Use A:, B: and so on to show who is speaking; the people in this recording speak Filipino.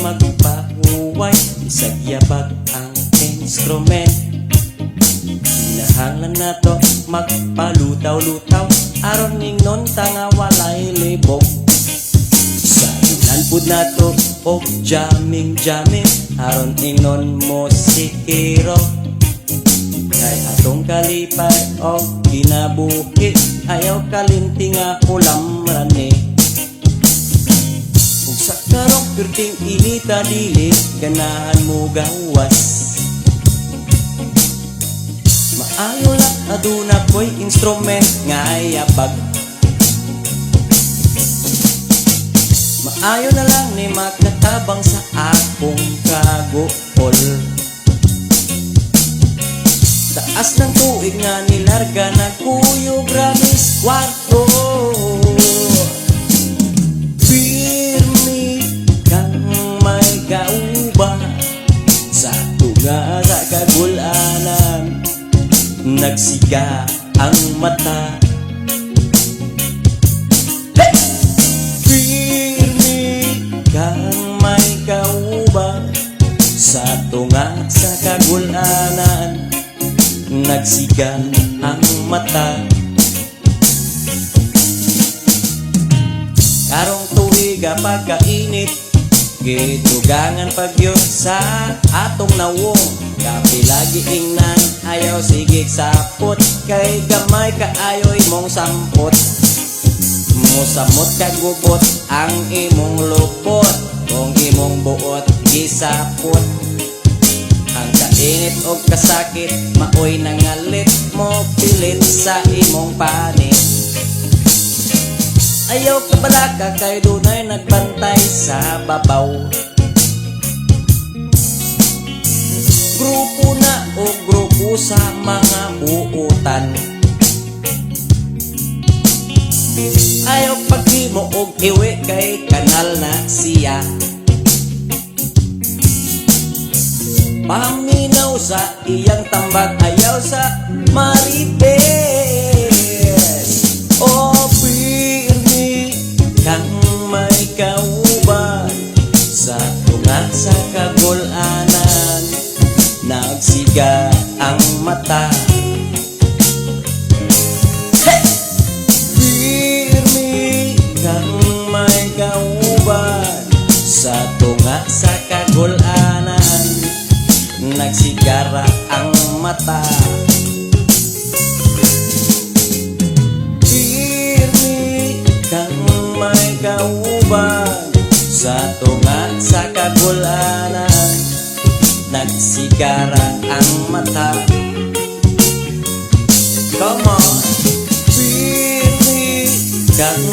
A: magpahuway, isag yabag ang instrument. Kinahanglan na to magpalutaw-lutaw, aron ningnon tanga walay libog. Sa inanpod na to o jamming-jamming, aron ingnon mo sikiro. Kay atong kalipay o kinabuhi, ayaw kalinti nga ulam rani. Ug sa karong pirting inita dili, ganahan mo gawas. Maayo lang aduna ko'y instrument nga yabag. Maayo na lang ni makatabang sa akong kagool. Taas ng tuig nga nilarga na kuyo gramis kwarto. Pirmi kang may kauba sa tunga sa kagulanan, nagsiga ang mata. Pirmi kang may kauba sa tunga sa kagulanan, nagsiga ang mata. Karong tuig pagkainit, gitugangan pagyo sa atong nawong. Kapilagi ingnan, ayaw sigig sapot, kay gamay kaayoy mong sampot. Musamot kagubot ang imong lupot, kung imong buot gisapot. Ang kainit o kasakit, maoy nangalit mo pilit sa imong panit. Ayaw kabalaka kay dunay nagbantay sa babaw. Grupo na o grupo sa mga buutan, ayaw paghimo og iwi kay kanal na siya. Paminaw sa iyang tambag, ayaw sa maripes. O pirmi kang may kauban sa tunga sa kagulanan, nagsiga ang mata. Pirmi kang may kauban sa tunga sa kagulanan, nagsigara ang mata. Pirmi kang may kauban sa tunga sa kagulanan, nagsigara ang mata. Come on. Pirmi kang